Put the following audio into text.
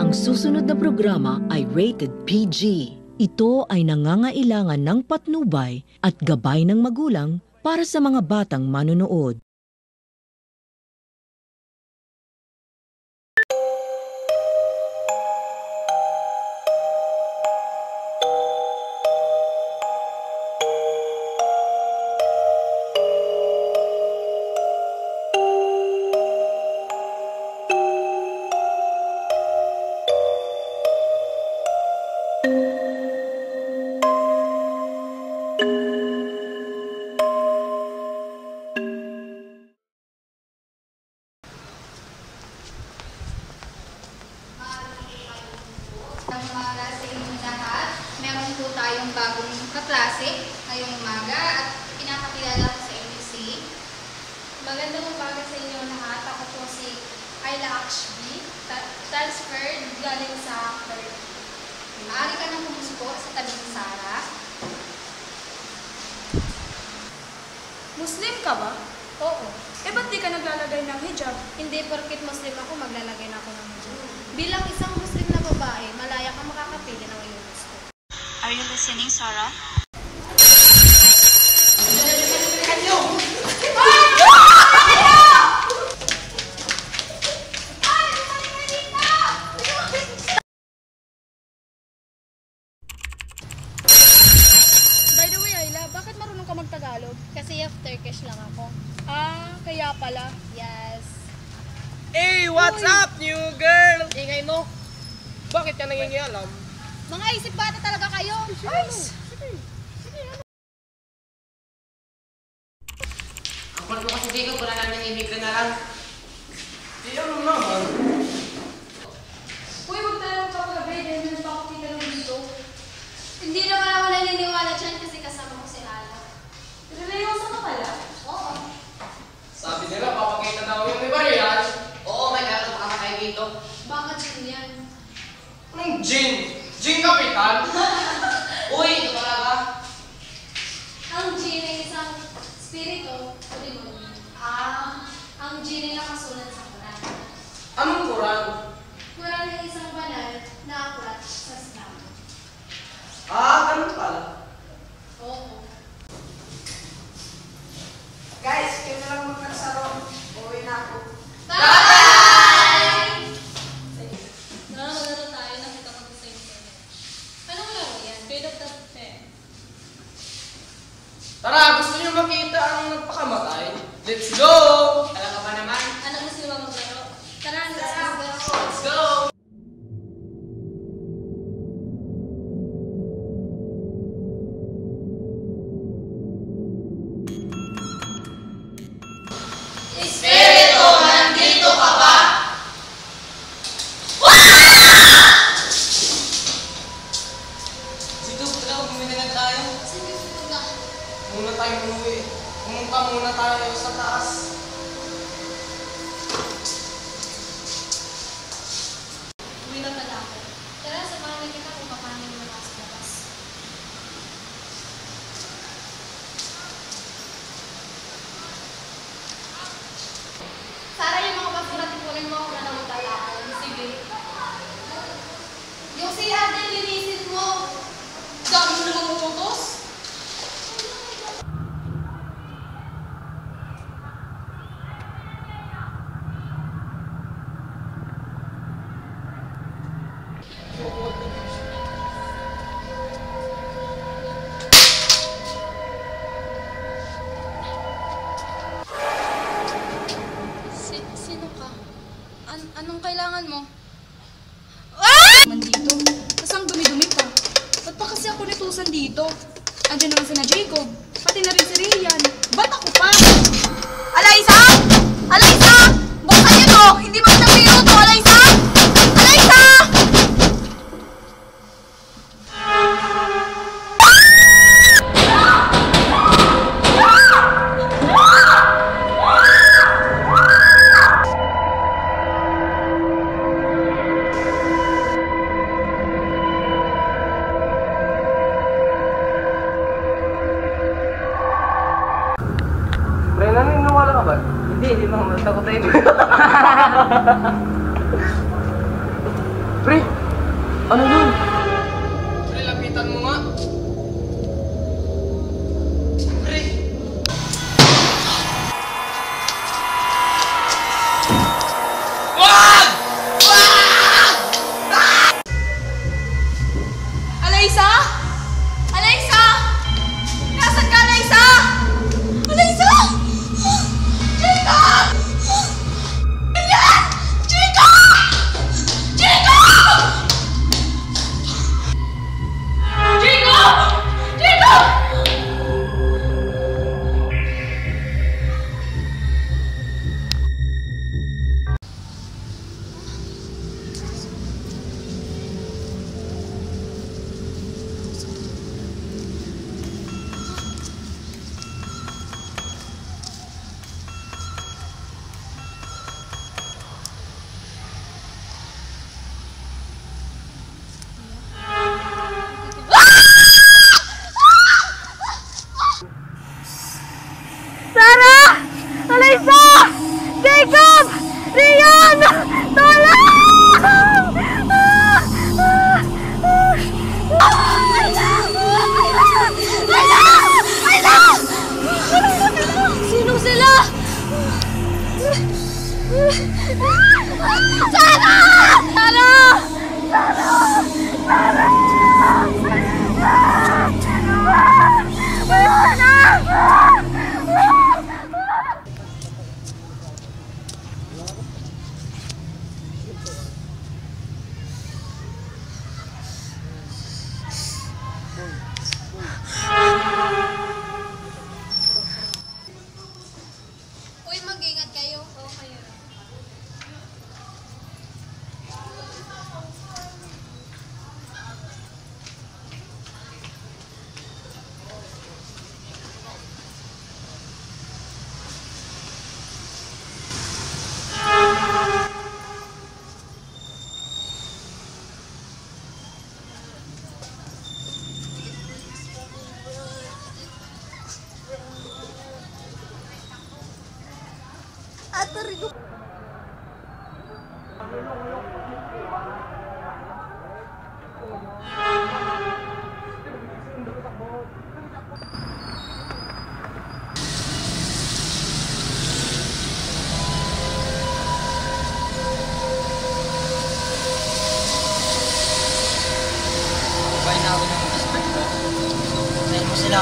Ang susunod na programa ay rated PG. Ito ay nangangailangan ng patnubay at gabay ng magulang para sa mga batang manonood. Tayong bagong kaklase ngayong umaga at pinapakilala ko sa inyo si magandang umaga sa inyo lahat. Ako po si Ayla Akshbi, transferred galing sa third. Maaari ka nang pumuspo sa tabi ni Sarah. Muslim ka ba? Oo. Ba't di ka naglalagay ng hijab? Hindi porkit Muslim ako, maglalagay na ako ng hijab. Bilang isang Muslim na babae, malaya kang makakapili ng iyong gusto. Are you listening, Sarah? By the way, Ayla, bakit marunong ka mag-Tagalog? Kasi Turkish lang ako. Kaya pala. Yes. Hey, what's up, new girl? Ingay mo. Bakit ka nangingialam? Mga isip bata talaga kayo. Guys! Ang kulit mo kasi dito, wala namin nanginginig ka na lang. Di ano naman. Uy, huwag tayo magpapagabi. Dahil meron pa ako kita ng dito. Hindi naman ako naniniwala dyan kasi kasama ko si Ala. Relayosa ka pala? Oo. Sabi nila, papakita daw yung iba yan. Oo, may meron makamatay dito. Baka dyan yan. Anong gin? Gin Kapitan? Uy, ito talaga. Ang Jin ay isang spirito o demonyo. Ang Jin ay nakasulat sa Quran. Anong Quran? Quran ay isang banal na aklat sa Islam. Ganun pala. Oo. Guys, kayo na lang magkasaroon. Uwi na ako. Bye! Nakakalaro tayo, nakita ko sa internet. Anong laro yan? Grade of the 10. Tara, gusto niyo makita ang nagpakamatay? Let's go! Talaga ba naman? Anak mo sila maglaro? Tara, let's go. Let's go! Espiritu, nandito ka ba? Sito, talaga bumili na tayo. Sige, sige na. Muna tayo umuwi. Pumunta muna tayo sa taas. Uwi na pala ako. Tara, samahan na kita kung paano yung mga sa labas. Sarah, yung mga basura tipunin mo ako na nawutala ako. Sige. Yung si Ate, linisin mo. Dami mo namang umutos. Sino ka? Anong kailangan mo? Dito. Tapos ang dumi-dumi pa. Ba't pa kasi ako nitusan dito? Andiyan naman sina Jacob. Pati na rin si Rian. Ba't ako pa? Alaysa! Alaysa! Buksan niyo to! Hindi ba nabiro to, Alaysa? Alaysa! Hindi naman takot tayo. Pre, Ano yun? Pre, lapitan mo nga. Pre! Wag! Alaysa? Alaysa? Nasaan ka, Alaysa? Alaysa! Jacob! Ayan! Jacob! Jacob! Jacob! Jacob! Sarah! Alaysa! Jacob! Rian! Tulong! Sino sila? Sarah! Sarah! Uy, mag-ingat kayo. Oo, kayo. Kain na ako ng aspect ko. Dahil mo sila.